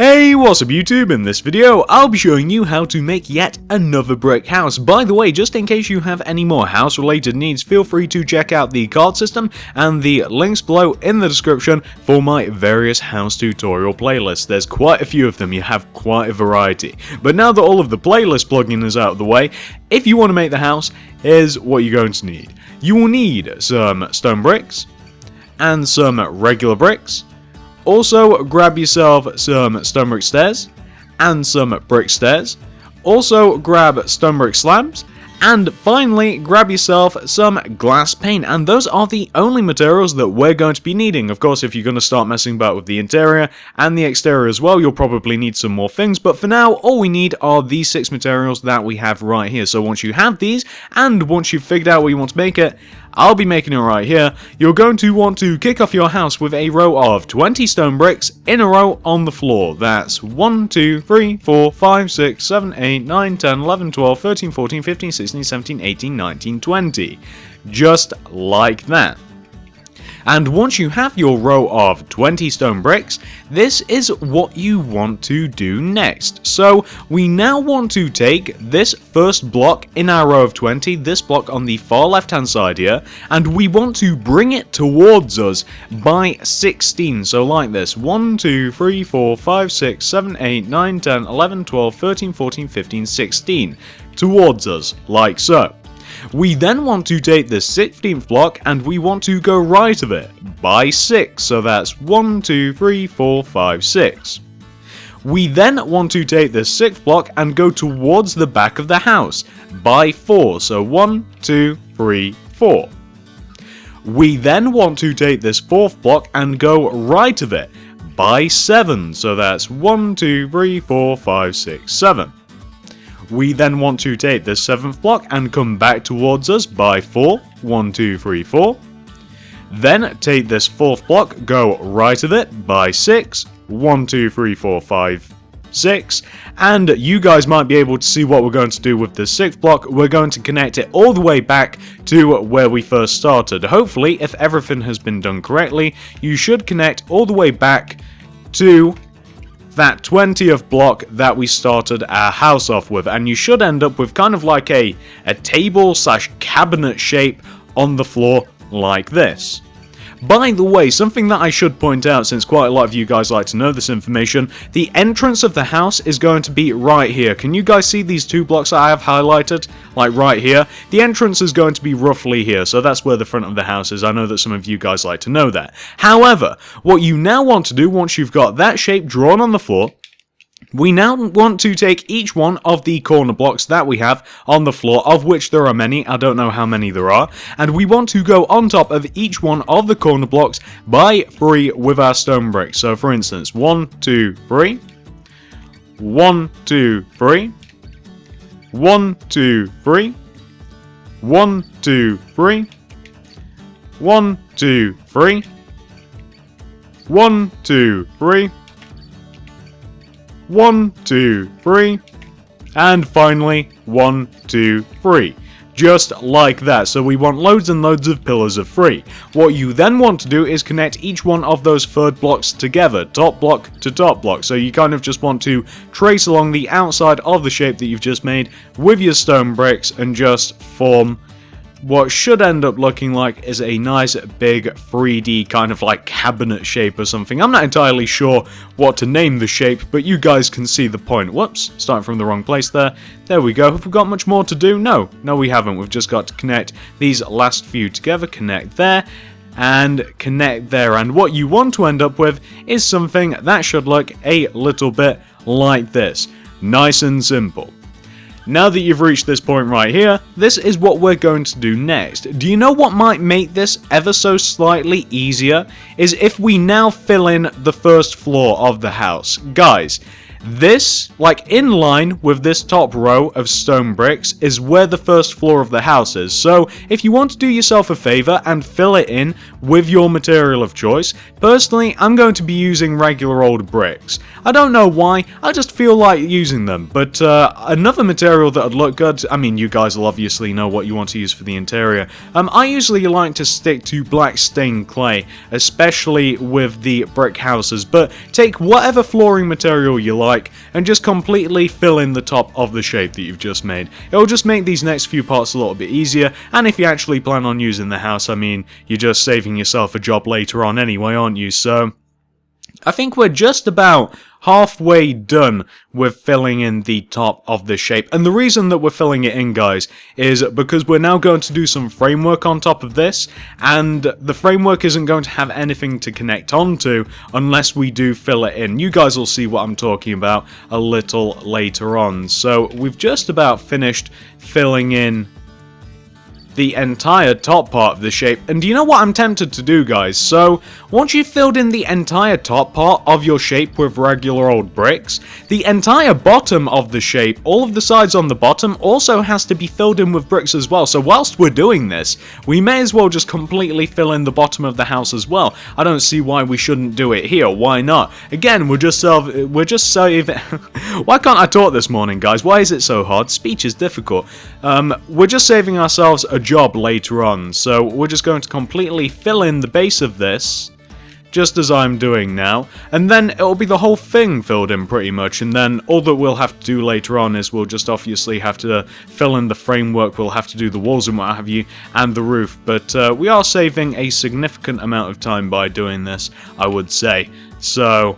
Hey, what's up YouTube? In this video, I'll be showing you how to make yet another brick house. By the way, just in case you have any more house related needs, feel free to check out the card system and the links below in the description for my various house tutorial playlists. There's quite a few of them, you have quite a variety. But now that all of the playlist plugin is out of the way, if you want to make the house, here's what you're going to need. You will need some stone bricks and some regular bricks. Also, grab yourself some stone brick stairs and some brick stairs. Also, grab stone brick slabs. And finally, grab yourself some glass pane, and those are the only materials that we're going to be needing. Of course, if you're going to start messing about with the interior and the exterior as well, you'll probably need some more things, but for now, all we need are these 6 materials that we have right here. So once you have these, and once you've figured out what you want to make it, I'll be making it right here. You're going to want to kick off your house with a row of 20 stone bricks in a row on the floor. That's 1, 2, 3, 4, 5, 6, 7, 8, 9, 10, 11, 12, 13, 14, 15, 16, 17, 18, 19, 20. Just like that. And once you have your row of 20 stone bricks, this is what you want to do next. So we now want to take this first block in our row of 20, this block on the far left hand side here, and we want to bring it towards us by 16. So like this, 1, 2, 3, 4, 5, 6, 7, 8, 9, 10, 11, 12, 13, 14, 15, 16. Towards us, like so. We then want to take the 16th block and we want to go right of it by 6, so that's 1, 2, 3, 4, 5, 6. We then want to take the 6th block and go towards the back of the house by 4, so 1, 2, 3, 4. We then want to take this 4th block and go right of it by 7, so that's 1, 2, 3, 4, 5, 6, 7. We then want to take the 7th block and come back towards us by 4, 1, 2, 3, 4. Then take this 4th block, go right of it by 6, 1, 2, 3, 4, 5, 6. And you guys might be able to see what we're going to do with the 6th block. We're going to connect it all the way back to where we first started. Hopefully, if everything has been done correctly, you should connect all the way back to that 20th block that we started our house off with, and you should end up with kind of like a table slash cabinet shape on the floor like this. By the way, something that I should point out, since quite a lot of you guys like to know this information, the entrance of the house is going to be right here. Can you guys see these 2 blocks that I have highlighted? Like right here? The entrance is going to be roughly here, so that's where the front of the house is. I know that some of you guys like to know that. However, what you now want to do, once you've got that shape drawn on the floor, we now want to take each one of the corner blocks that we have on the floor, of which there are many, I don't know how many there are, and we want to go on top of each one of the corner blocks by 3 with our stone bricks. So for instance, 1, 2, 3, 1, 2, 3, 1, 2, 3, 1, 2, 3, 1, 2, 3, 1, 2, 3, 1, 2, 3, and finally 1, 2, 3. Just like that, so we want loads and loads of pillars of 3. What you then want to do is connect each one of those 3rd blocks together, top block to top block. So you kind of just want to trace along the outside of the shape that you've just made with your stone bricks and just form what should end up looking like is a nice big 3D kind of like cabinet shape or something. I'm not entirely sure what to name the shape, but you guys can see the point. Whoops, starting from the wrong place there. There we go. Have we got much more to do? No, we haven't. We've just got to connect these last few together, connect there, and connect there. And what you want to end up with is something that should look a little bit like this. Nice and simple. Now that you've reached this point right here, this is what we're going to do next. Do you know what might make this ever so slightly easier? Is if we now fill in the first floor of the house. Guys, This, like in line with this top row of stone bricks, is where the first floor of the house is. So if you want to do yourself a favor and fill it in with your material of choice, personally I'm going to be using regular old bricks. I don't know why, I just feel like using them. But another material that would look good, I mean you guys will obviously know what you want to use for the interior. I usually like to stick to black stained clay, especially with the brick houses, but take whatever flooring material you like and just completely fill in the top of the shape that you've just made. It'll just make these next few parts a little bit easier, and if you actually plan on using the house, I mean, you're just saving yourself a job later on anyway, aren't you? So I think we're just about halfway done with filling in the top of the shape. And the reason that we're filling it in, guys, is because we're now going to do some framework on top of this, and the framework isn't going to have anything to connect onto unless we do fill it in. You guys will see what I'm talking about a little later on. So we've just about finished filling in the entire top part of the shape. And do you know what I'm tempted to do, guys? So once you've filled in the entire top part of your shape with regular old bricks, the entire bottom of the shape, all of the sides on the bottom, also has to be filled in with bricks as well. So whilst we're doing this, we may as well just completely fill in the bottom of the house as well. I don't see why we shouldn't do it here. Why not? Again, we're just saving. Why can't I talk this morning, guys? Why is it so hard? Speech is difficult. We're just saving ourselves a job later on, so we're just going to completely fill in the base of this, just as I'm doing now, and then it'll be the whole thing filled in pretty much, and then all that we'll have to do later on is we'll just obviously have to fill in the framework, we'll have to do the walls and what have you, and the roof, but we are saving a significant amount of time by doing this, I would say. So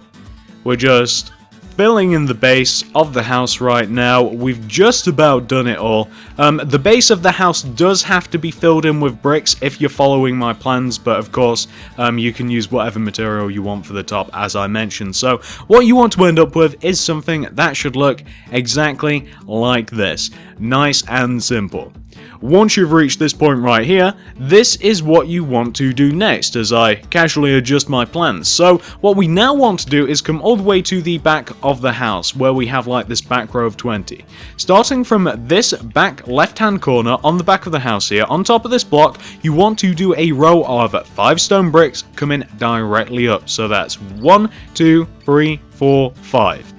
we're just filling in the base of the house right now. We've just about done it all. The base of the house does have to be filled in with bricks if you're following my plans, but of course you can use whatever material you want for the top, as I mentioned. So what you want to end up with is something that should look exactly like this. Nice and simple. Once you've reached this point right here, this is what you want to do next, as I casually adjust my plans. So what we now want to do is come all the way to the back of the house, where we have like this back row of 20. Starting from this back left-hand corner on the back of the house here, on top of this block, you want to do a row of 5 stone bricks coming directly up. So that's 1, 2, 3, 4, 5.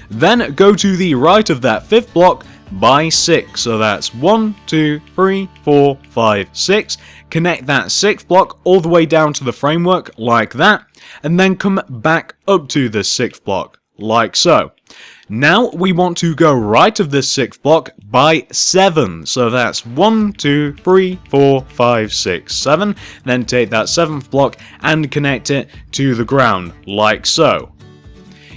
Then go to the right of that 5th block by 6, so that's 1, 2, 3, 4, 5, 6. Connect that 6th block all the way down to the framework like that, and then come back up to the 6th block like so. Now we want to go right of this 6th block by 7, so that's 1, 2, 3, 4, 5, 6, 7. Then take that 7th block and connect it to the ground like so.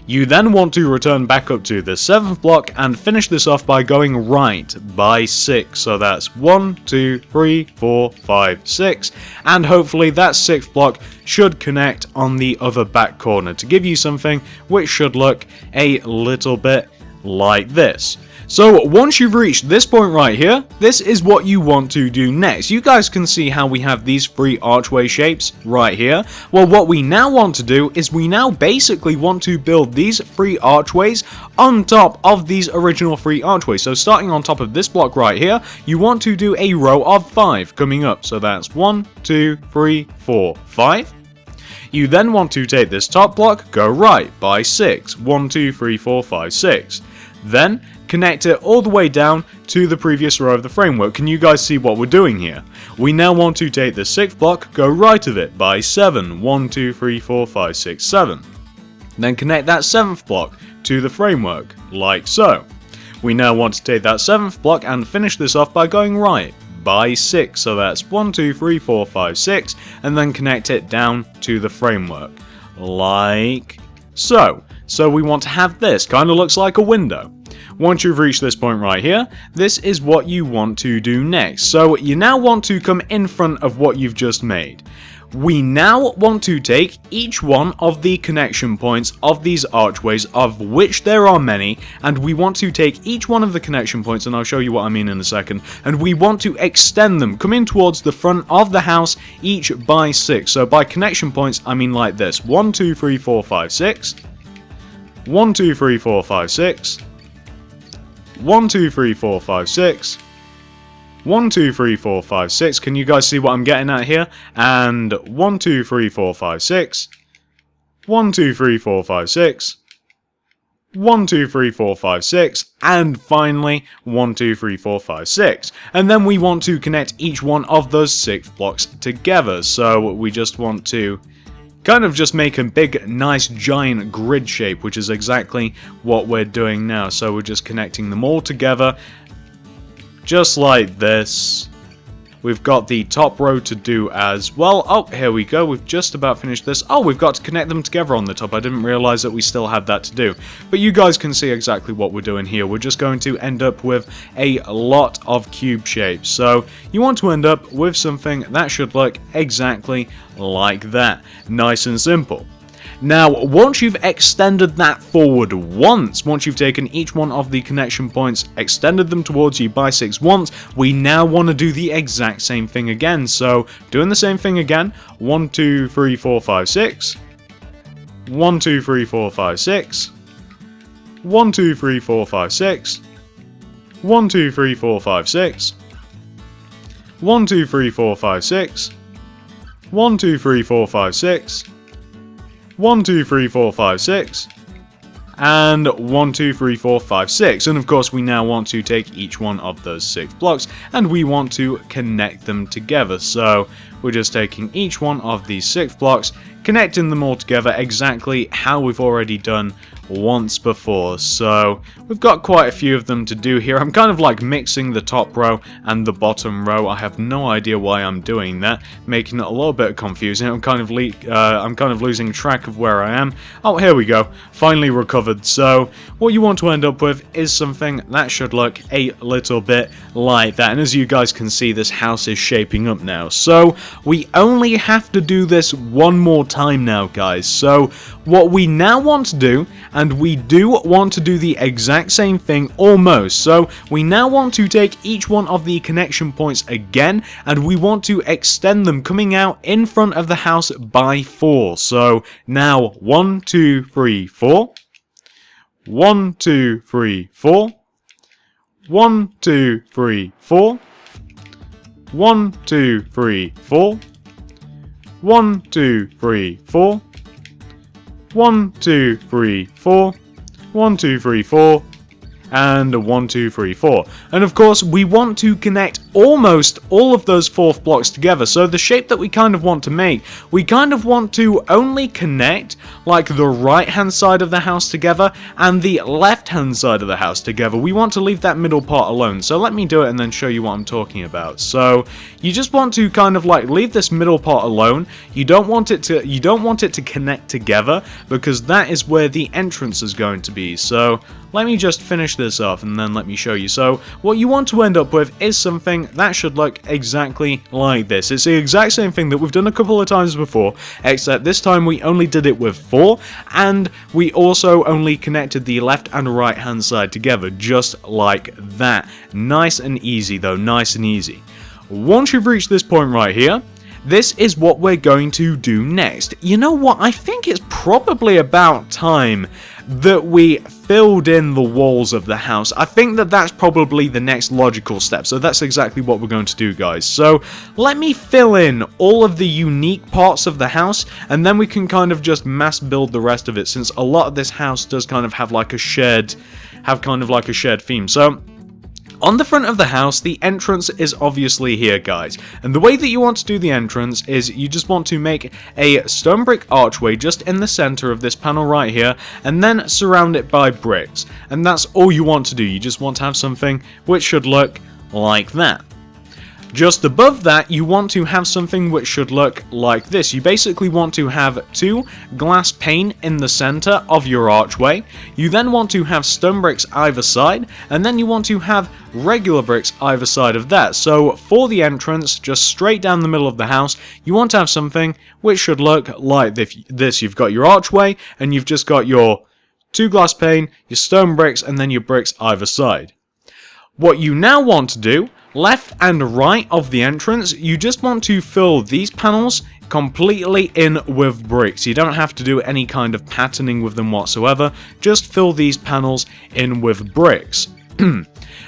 You then want to return back up to the 7th block and finish this off by going right by 6. So that's 1, 2, 3, 4, 5, 6. And hopefully that 6th block should connect on the other back corner to give you something which should look a little bit like this. So once you've reached this point right here, this is what you want to do next. You guys can see how we have these 3 archway shapes right here. Well, what we now want to do is we now basically want to build these 3 archways on top of these original 3 archways. So starting on top of this block right here, you want to do a row of 5 coming up. So that's 1, 2, 3, 4, 5. You then want to take this top block, go right by 6. 1, 2, 3, 4, 5, 6. Then connect it all the way down to the previous row of the framework. Can you guys see what we're doing here? We now want to take the 6th block, go right of it by 7. 1, 2, 3, 4, 5, 6, 7. Then connect that 7th block to the framework, like so. We now want to take that 7th block and finish this off by going right by 6. So that's 1, 2, 3, 4, 5, 6. And then connect it down to the framework, like so. So we want to have this, kind of looks like a window. Once you've reached this point right here, this is what you want to do next. So you now want to come in front of what you've just made. We now want to take each one of the connection points of these archways, of which there are many, and we want to take each one of the connection points, and I'll show you what I mean in a second, and we want to extend them, come in towards the front of the house, each by 6. So by connection points, I mean like this: 1, 2, 3, 4, 5, 6. 1, 2, 3, 4, 5, 6. 1, 2, 3, 4, 5, 6. 1, 2, 3, 4, 5, 6. Can you guys see what I'm getting at here? And 1, 2, 3, 4, 5, 6. 1, 2, 3, 4, 5, 6. 1, 2, 3, 4, 5, 6, and finally 1, 2, 3, 4, 5, 6. And then we want to connect each one of those 6 blocks together. So we just want to kind of just make a big, nice, giant grid shape, which is exactly what we're doing now. So we're just connecting them all together, just like this. We've got the top row to do as well. Oh, here we go. We've just about finished this. Oh, we've got to connect them together on the top. I didn't realize that we still had that to do. But you guys can see exactly what we're doing here. We're just going to end up with a lot of cube shapes. So you want to end up with something that should look exactly like that. Nice and simple. Now, once you've extended that forward once you've taken each one of the connection points, extended them towards you by 6 once, we now want to do the exact same thing again. So, doing the same thing again, 1, 2, 3, 4, 5, 6. 1, 2, 3, 4, 5, 6. 1, 2, 3, 4, 5, 6. 1, 2, 3, 4, 5, 6. 1, 2, 3, 4, 5, 6. 1, 2, 3, 4, 5, 6. 1, 2, 3, 4, 5, 6, and 1, 2, 3, 4, 5, 6. And of course we now want to take each one of those 6 blocks and we want to connect them together. So we're just taking each one of these 6 blocks, connecting them all together exactly how we've already done once before. So we've got quite a few of them to do here. I'm kind of like mixing the top row and the bottom row. I have no idea why I'm doing that, making it a little bit confusing. I'm kind of losing track of where I am. Oh, here we go. Finally recovered. So what you want to end up with is something that should look a little bit like that. And as you guys can see, this house is shaping up now. So we only have to do this one more time now, guys. So what we now want to do, and we do want to do the exact same thing almost. So we now want to take each one of the connection points again, and we want to extend them coming out in front of the house by 4. So now 1, 2, 3, 4. 1, 2, 3, 4. 1, 2, 3, 4. 1, 2, 3, 4. 1, 2, 3, 4. 1, 2, 3, 4, 1, 2, 3, 4, and 1, 2, 3, 4. And of course, we want to connect almost all of those 4th blocks together. So the shape that we kind of want to make, we kind of want to only connect like the right hand side of the house together and the left hand side of the house together. We want to leave that middle part alone. So let me do it and then show you what I'm talking about. So you just want to kind of like leave this middle part alone. You don't want it to connect together, because that is where the entrance is going to be. So let me just finish this off and then let me show you. So what you want to end up with is something that should look exactly like this. It's the exact same thing that we've done a couple of times before, except this time we only did it with 4, and we also only connected the left and right hand side together, just like that. Nice and easy though, nice and easy. Once you've reached this point right here, this is what we're going to do next. You know what? I think it's probably about time that we filled in the walls of the house. I think that that's probably the next logical step. So that's exactly what we're going to do, guys. So let me fill in all of the unique parts of the house, and then we can kind of just mass build the rest of it, since a lot of this house does kind of have like a shared theme. So on the front of the house, the entrance is obviously here, guys. And the way that you want to do the entrance is you just want to make a stone brick archway just in the center of this panel right here, and then surround it by bricks. And that's all you want to do. You just want to have something which should look like that. Just above that, you want to have something which should look like this. You basically want to have 2 glass pane in the center of your archway. You then want to have stone bricks either side, and then you want to have regular bricks either side of that. So for the entrance, just straight down the middle of the house, you want to have something which should look like this. You've got your archway, and you've just got your 2 glass pane, your stone bricks, and then your bricks either side. What you now want to do, left and right of the entrance, you just want to fill these panels completely in with bricks. You don't have to do any kind of patterning with them whatsoever, just fill these panels in with bricks.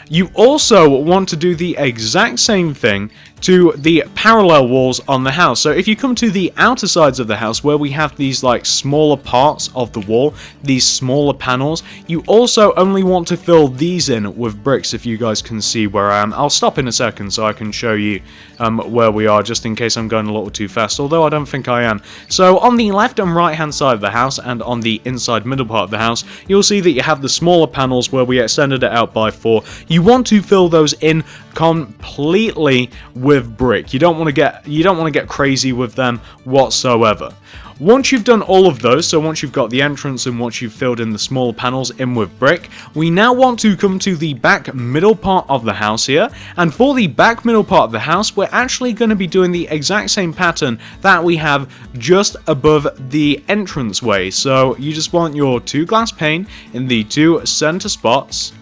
You also want to do the exact same thing to the parallel walls on the house. So if you come to the outer sides of the house where we have these like smaller parts of the wall, these smaller panels, you also only want to fill these in with bricks, if you guys can see where I am. I'll stop in a second so I can show you where we are, just in case I'm going a little too fast, although I don't think I am. So on the left and right hand side of the house and on the inside middle part of the house, you'll see that you have the smaller panels where we extended it out by 4. You want to fill those in completely with brick. You don't want to get crazy with them whatsoever. Once you've done all of those, so once you've got the entrance and once you've filled in the smaller panels in with brick, we now want to come to the back middle part of the house here. And for the back middle part of the house, we're actually going to be doing the exact same pattern that we have just above the entranceway. So you just want your 2 glass pane in the 2 center spots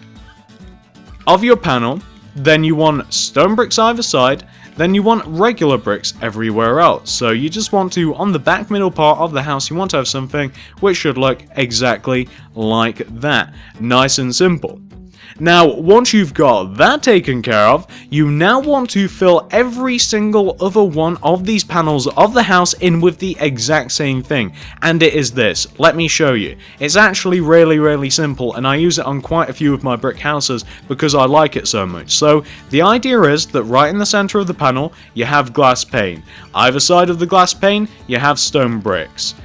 of your panel. Then you want stone bricks either side, then you want regular bricks everywhere else. So you just want to, on the back middle part of the house, you want to have something which should look exactly like that. Nice and simple. Now, once you've got that taken care of, you now want to fill every single other one of these panels of the house in with the exact same thing. And it is this. Let me show you. It's actually really simple, and I use it on quite a few of my brick houses because I like it so much. So, the idea is that right in the center of the panel, you have glass pane. Either side of the glass pane, you have stone bricks.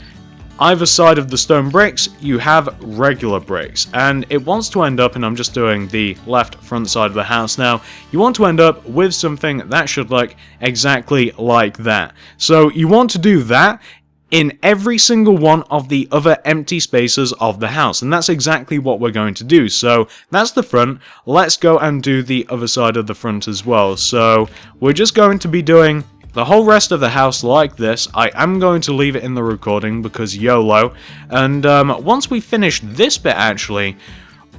Either side of the stone bricks, you have regular bricks, and it wants to end up, and I'm just doing the left front side of the house now, you want to end up with something that should look exactly like that. So you want to do that in every single one of the other empty spaces of the house, and that's exactly what we're going to do. So that's the front. Let's go and do the other side of the front as well. So we're just going to be doing the whole rest of the house like this. I am going to leave it in the recording because YOLO. And once we finish this bit, actually,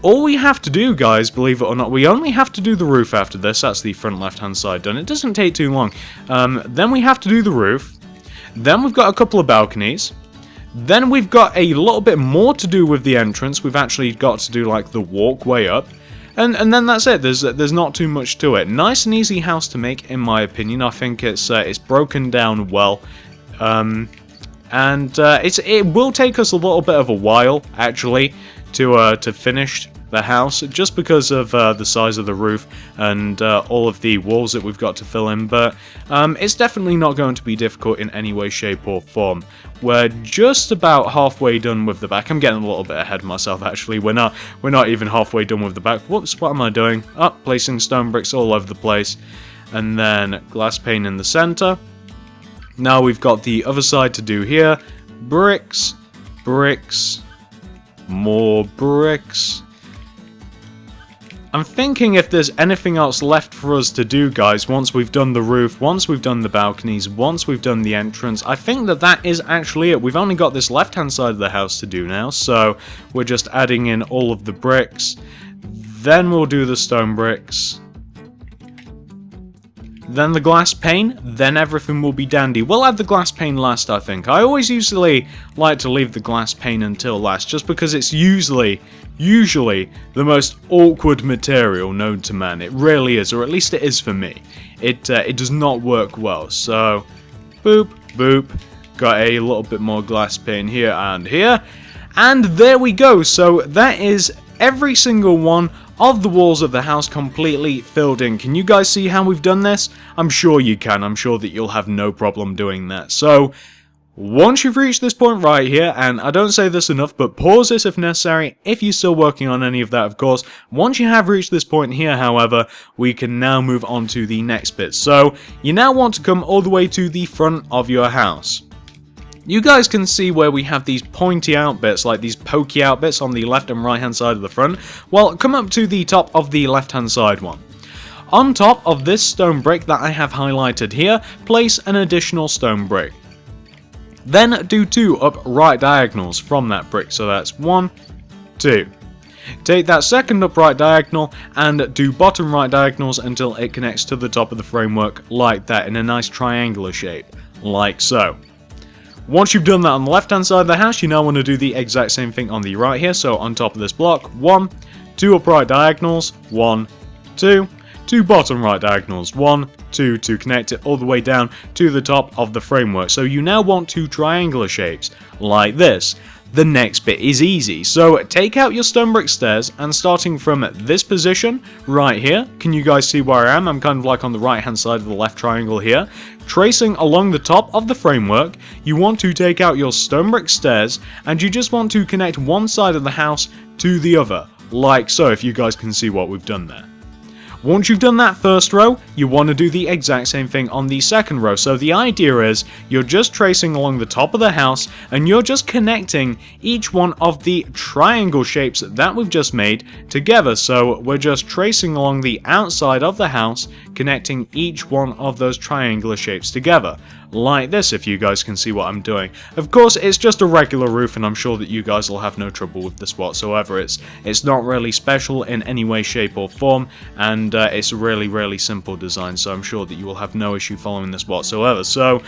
all we have to do, guys, believe it or not, we only have to do the roof after this. That's the front left-hand side done. It doesn't take too long. Then we have to do the roof. Then we've got a couple of balconies. Then we've got a little bit more to do with the entrance. We've actually got to do, like, the walkway up. And then that's it. There's not too much to it. Nice and easy house to make, in my opinion. I think it's broken down well, it will take us a little bit of a while actually to finish the house, just because of the size of the roof and all of the walls that we've got to fill in. But it's definitely not going to be difficult in any way, shape, or form. We're just about halfway done with the back. I'm getting a little bit ahead of myself, actually. We're not even halfway done with the back. Whoops, what am I doing? Oh, placing stone bricks all over the place. And then glass pane in the center. Now we've got the other side to do here. Bricks, bricks, more bricks. I'm thinking if there's anything else left for us to do, guys, once we've done the roof, once we've done the balconies, once we've done the entrance, I think that is actually it. We've only got this left-hand side of the house to do now, so we're just adding in all of the bricks. Then we'll do the stone bricks. Then the glass pane, then everything will be dandy. We'll add the glass pane last, I think. I always usually like to leave the glass pane until last, just because it's usually the most awkward material known to man. It really is, or at least it is for me. It does not work well. So, boop, boop. Got a little bit more glass pane here and here. And there we go. So that is every single one of the walls of the house completely filled in. Can you guys see how we've done this? I'm sure you can. I'm sure that you'll have no problem doing that. So, once you've reached this point right here, and I don't say this enough, but pause this if necessary, if you're still working on any of that, of course. Once you have reached this point here, however, we can now move on to the next bit. So, you now want to come all the way to the front of your house. You guys can see where we have these pointy out bits, like these pokey out bits on the left and right hand side of the front. Well, come up to the top of the left hand side one. On top of this stone brick that I have highlighted here, place an additional stone brick. Then do 2 up right diagonals from that brick, so that's 1, 2. Take that second upright diagonal and do bottom right diagonals until it connects to the top of the framework like that in a nice triangular shape, like so. Once you've done that on the left hand side of the house, you now want to do the exact same thing on the right here. So on top of this block, 1, 2 upright diagonals, 1, 2, 2 bottom right diagonals, 1, 2 to connect it all the way down to the top of the framework. So you now want 2 triangular shapes like this. The next bit is easy, so take out your stone brick stairs and starting from this position right here, can you guys see where I am? I'm kind of like on the right hand side of the left triangle here. Tracing along the top of the framework, you want to take out your stone brick stairs and you just want to connect one side of the house to the other, like so, if you guys can see what we've done there. Once you've done that first row, you want to do the exact same thing on the second row. So the idea is you're just tracing along the top of the house and you're just connecting each one of the triangle shapes that we've just made together. So we're just tracing along the outside of the house, connecting each one of those triangular shapes together. Like this, if you guys can see what I'm doing. Of course, it's just a regular roof, and I'm sure that you guys will have no trouble with this whatsoever. It's not really special in any way, shape, or form, and it's a really simple design, so I'm sure that you will have no issue following this whatsoever. So,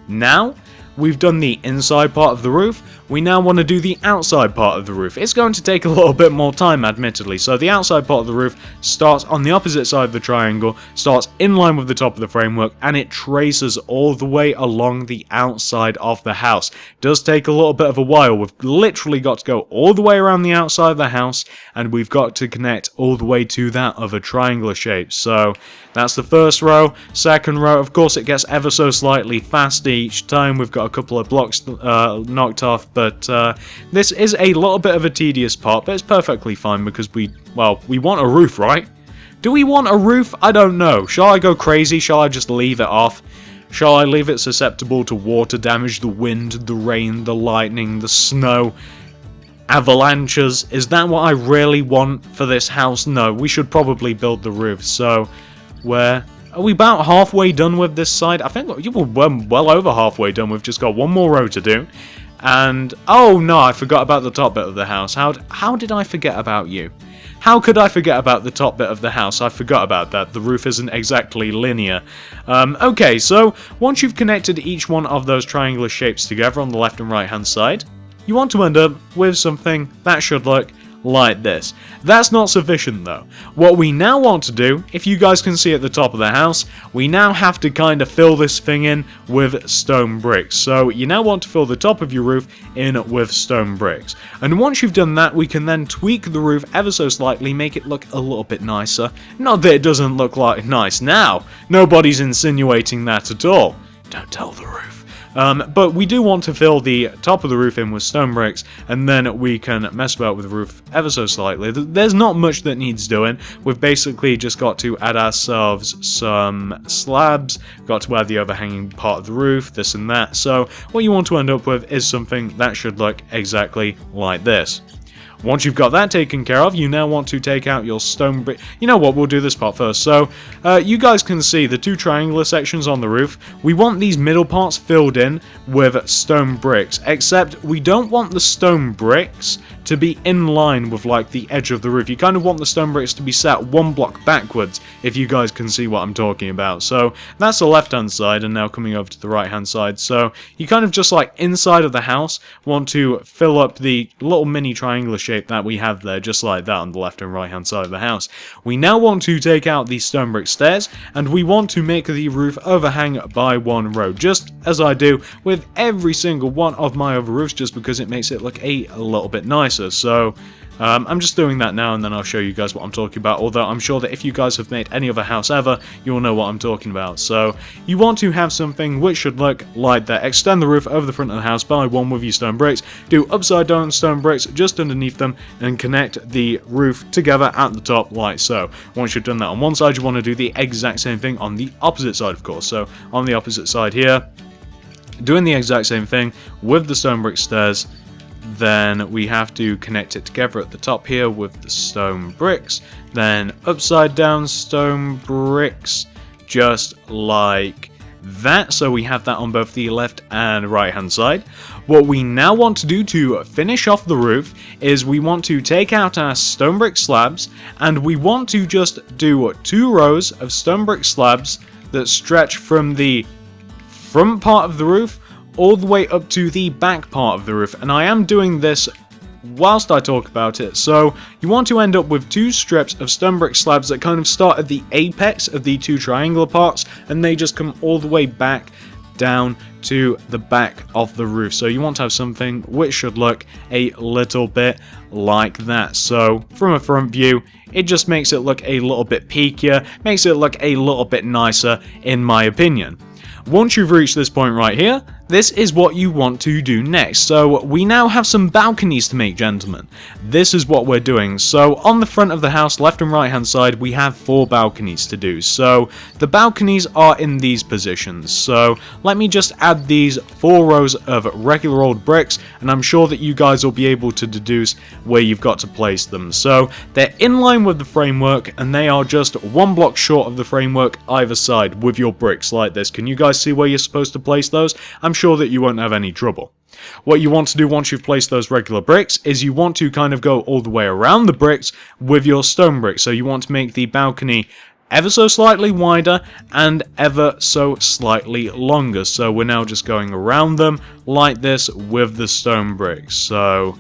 now we've done the inside part of the roof, we now want to do the outside part of the roof. It's going to take a little bit more time, admittedly. So the outside part of the roof starts on the opposite side of the triangle, starts in line with the top of the framework, and it traces all the way along the outside of the house. It does take a little bit of a while. We've literally got to go all the way around the outside of the house, and we've got to connect all the way to that other triangular shape. So that's the first row. Second row, of course, it gets ever so slightly faster each time. We've got a couple of blocks knocked off, but this is a little bit of a tedious part, but it's perfectly fine because we want a roof, right? Do we want a roof? I don't know. Shall I go crazy? Shall I just leave it off? Shall I leave it susceptible to water damage, the wind, the rain, the lightning, the snow, avalanches? Is that what I really want for this house? No, we should probably build the roof. So, are we about halfway done with this side? I think we're well over halfway done. We've just got one more row to do. And, oh no, I forgot about the top bit of the house. How did I forget about you? How could I forget about the top bit of the house? I forgot about that. The roof isn't exactly linear. Okay, so once you've connected each one of those triangular shapes together on the left and right hand side, you want to end up with something that should look like this. That's not sufficient though. What we now want to do, if you guys can see at the top of the house, we now have to kind of fill this thing in with stone bricks. So you now want to fill the top of your roof in with stone bricks. And once you've done that, we can then tweak the roof ever so slightly, make it look a little bit nicer. Not that it doesn't look like nice now. Nobody's insinuating that at all. Don't tell the roof. But we do want to fill the top of the roof in with stone bricks, and then we can mess about with the roof ever so slightly. There's not much that needs doing. We've basically just got to add ourselves some slabs, got to add the overhanging part of the roof, this and that. So what you want to end up with is something that should look exactly like this. Once you've got that taken care of, you now want to take out your stone brick. You know what, we'll do this part first. So, you guys can see the two triangular sections on the roof. We want these middle parts filled in with stone bricks, except we don't want the stone bricks to be in line with like the edge of the roof. You kind of want the stone bricks to be set one block backwards, if you guys can see what I'm talking about. So that's the left hand side, and now coming over to the right hand side. So you kind of just like inside of the house want to fill up the little mini triangular shape that we have there, just like that on the left and right hand side of the house. We now want to take out the stone brick stairs, and we want to make the roof overhang by one row, just as I do with every single one of my other roofs, just because it makes it look a little bit nicer. So I'm just doing that now, and then I'll show you guys what I'm talking about, although I'm sure that if you guys have made any other house ever, you'll know what I'm talking about. So you want to have something which should look like that. Extend the roof over the front of the house by one with your stone bricks, do upside down stone bricks just underneath them, and connect the roof together at the top like so. Once you've done that on one side, you want to do the exact same thing on the opposite side, of course. So on the opposite side here, doing the exact same thing with the stone brick stairs. Then we have to connect it together at the top here with the stone bricks, then upside down stone bricks, just like that, so we have that on both the left and right hand side. What we now want to do to finish off the roof is we want to take out our stone brick slabs, and we want to just do 2 rows of stone brick slabs that stretch from the front part of the roof all the way up to the back part of the roof. And I am doing this whilst I talk about it. So you want to end up with 2 strips of stone brick slabs that kind of start at the apex of the 2 triangular parts, and they just come all the way back down to the back of the roof. So you want to have something which should look a little bit like that. So from a front view, it just makes it look a little bit peakier, makes it look a little bit nicer in my opinion. Once you've reached this point right here, this is what you want to do next. So we now have some balconies to make, gentlemen. This is what we're doing. So on the front of the house, left and right hand side, we have 4 balconies to do. So the balconies are in these positions. So let me just add these 4 rows of regular old bricks, and I'm sure that you guys will be able to deduce where you've got to place them. So they're in line with the framework, and they are just 1 block short of the framework either side with your bricks like this. Can you guys see where you're supposed to place those? I'm sure that you won't have any trouble. What you want to do once you've placed those regular bricks is you want to kind of go all the way around the bricks with your stone bricks. So you want to make the balcony ever so slightly wider and ever so slightly longer. So we're now just going around them like this with the stone bricks. So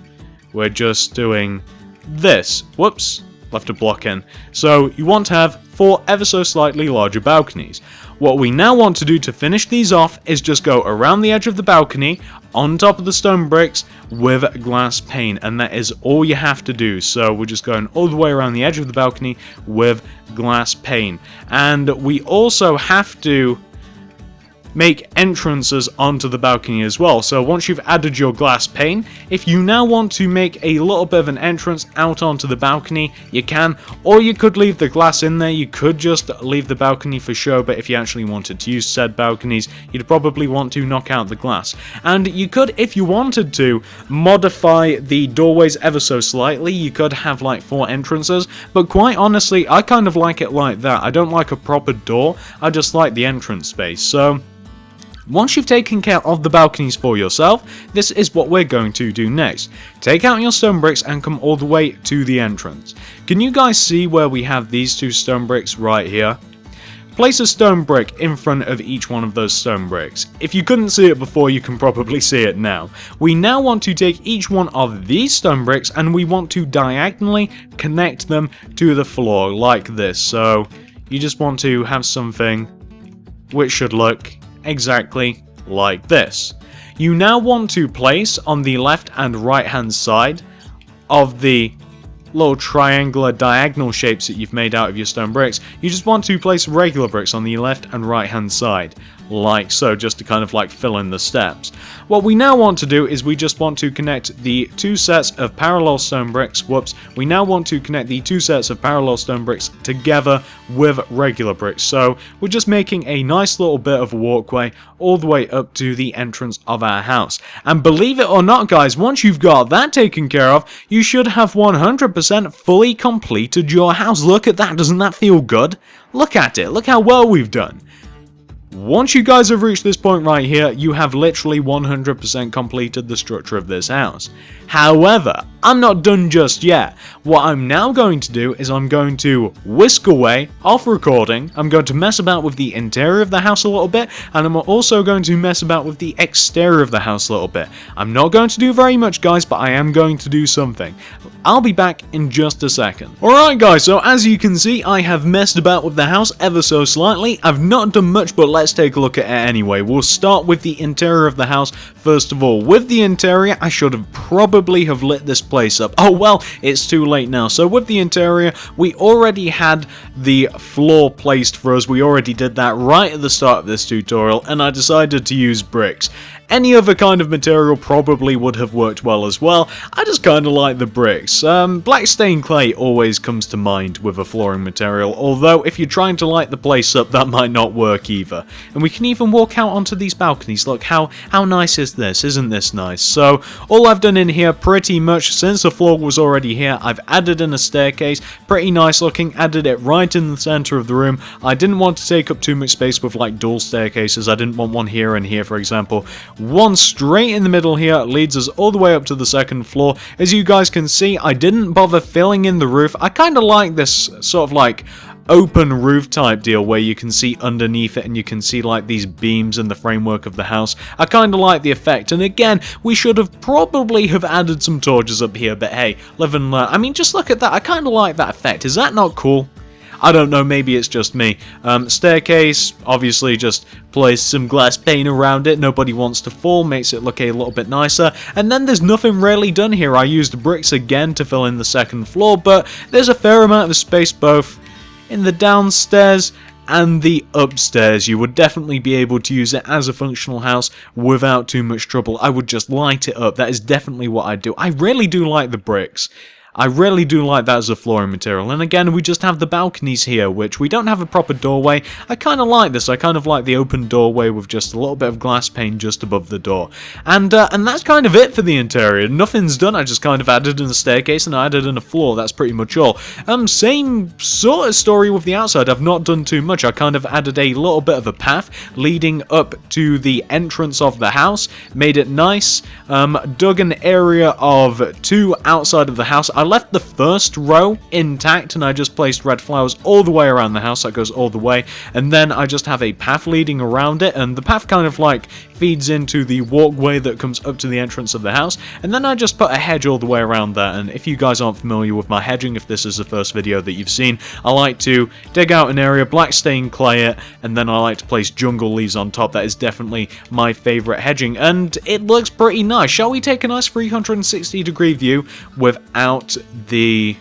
we're just doing this. Whoops, left a block in. So you want to have 4 ever so slightly larger balconies. What we now want to do to finish these off is just go around the edge of the balcony on top of the stone bricks with glass pane, and that is all you have to do. So we're just going all the way around the edge of the balcony with glass pane. And we also have to make entrances onto the balcony as well. So once you've added your glass pane, if you now want to make a little bit of an entrance out onto the balcony, you can, or you could leave the glass in there. You could just leave the balcony for show, but if you actually wanted to use said balconies, you'd probably want to knock out the glass. And you could, if you wanted to, modify the doorways ever so slightly. You could have like 4 entrances, but quite honestly, I kind of like it like that. I don't like a proper door, I just like the entrance space. So once you've taken care of the balconies for yourself, this is what we're going to do next. Take out your stone bricks and come all the way to the entrance. Can you guys see where we have these 2 stone bricks right here? Place a stone brick in front of each one of those stone bricks. If you couldn't see it before, you can probably see it now. We now want to take each one of these stone bricks and we want to diagonally connect them to the floor like this. So you just want to have something which should look exactly like this. You now want to place on the left and right hand side of the little triangular diagonal shapes that you've made out of your stone bricks, you just want to place regular bricks on the left and right hand side, like so, just to kind of like fill in the steps. What we now want to do is we just want to connect the 2 sets of parallel stone bricks, we now want to connect the 2 sets of parallel stone bricks together with regular bricks. So we're just making a nice little bit of a walkway all the way up to the entrance of our house. And believe it or not guys, once you've got that taken care of, you should have 100% fully completed your house. Look at that, doesn't that feel good? Look at it, look how well we've done. Once you guys have reached this point right here, you have literally 100% completed the structure of this house. However, I'm not done just yet. What I'm now going to do is I'm going to whisk away off recording. I'm going to mess about with the interior of the house a little bit, and I'm also going to mess about with the exterior of the house a little bit. I'm not going to do very much guys, but I am going to do something. I'll be back in just a second. Alright guys, so as you can see, I have messed about with the house ever so slightly. I've not done much, but let's take a look at it anyway. We'll start with the interior of the house first of all. With the interior, I should have probably have lit this place up. Oh well, it's too late now. So with the interior, we already had the floor placed for us. We already did that right at the start of this tutorial, and I decided to use bricks. Any other kind of material probably would have worked well as well. I just kind of like the bricks. Black stained clay always comes to mind with a flooring material, although if you're trying to light the place up, that might not work either. And we can even walk out onto these balconies. Look, how nice is this? Isn't this nice? So all I've done in here pretty much since the floor was already here, I've added in a staircase, pretty nice looking, added it right in the center of the room. I didn't want to take up too much space with like dual staircases. I didn't want one here and here, for example. One straight in the middle here leads us all the way up to the second floor. As you guys can see, I didn't bother filling in the roof. I kind of like this sort of like open roof type deal where you can see underneath it and you can see like these beams in the framework of the house. I kind of like the effect, and again, we should have probably have added some torches up here, but hey, live and learn. I mean, just look at that. I kind of like that effect. Is that not cool? I don't know, maybe it's just me. Staircase, obviously just place some glass pane around it, nobody wants to fall, makes it look a little bit nicer. And then there's nothing really done here. I used bricks again to fill in the second floor, but there's a fair amount of space both in the downstairs and the upstairs. You would definitely be able to use it as a functional house without too much trouble. I would just light it up. That is definitely what I do. I really do like the bricks. I really do like that as a flooring material. And again, we just have the balconies here, which we don't have a proper doorway. I kind of like this. I kind of like the open doorway with just a little bit of glass pane just above the door. And that's kind of it for the interior. Nothing's done. I just kind of added in a staircase and I added in a floor. That's pretty much all. Same sort of story with the outside. I've not done too much. I kind of added a little bit of a path leading up to the entrance of the house. Made it nice. Dug an area of 2 outside of the house. I left the first row intact and I just placed red flowers all the way around the house. That goes all the way, and then I just have a path leading around it, and the path kind of like feeds into the walkway that comes up to the entrance of the house, and then I just put a hedge all the way around that. And if you guys aren't familiar with my hedging, if this is the first video that you've seen, I like to dig out an area, black stained clay it, and then I like to place jungle leaves on top. That is definitely my favorite hedging, and it looks pretty nice. Shall we take a nice 360-degree view without the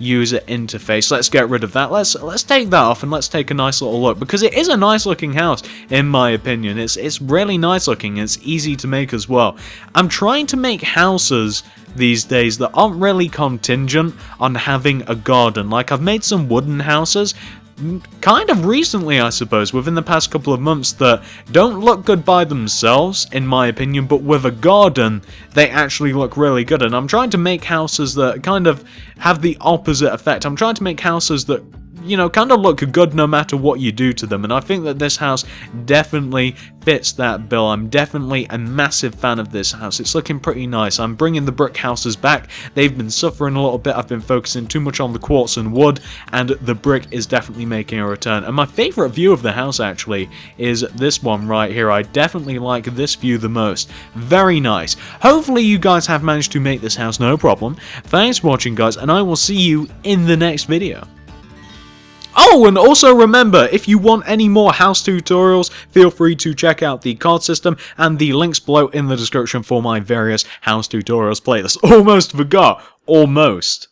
user interface? Let's get rid of that. Let's take that off and let's take a nice little look, because it is a nice looking house in my opinion. It's really nice looking. It's easy to make as well. I'm trying to make houses these days that aren't really contingent on having a garden. Like, I've made some wooden houses kind of recently, I suppose, within the past couple of months, that don't look good by themselves, in my opinion, but with a garden, they actually look really good. And I'm trying to make houses that kind of have the opposite effect. I'm trying to make houses that, you know, kind of look good no matter what you do to them, and I think that this house definitely fits that bill. I'm definitely a massive fan of this house. It's looking pretty nice. I'm bringing the brick houses back. They've been suffering a little bit. I've been focusing too much on the quartz and wood, and the brick is definitely making a return. And my favorite view of the house actually is this one right here. I definitely like this view the most. Very nice. Hopefully you guys have managed to make this house no problem. Thanks for watching, guys, and I will see you in the next video. Oh, and also remember, if you want any more house tutorials, feel free to check out the card system and the links below in the description for my various house tutorials playlists. Almost forgot. Almost.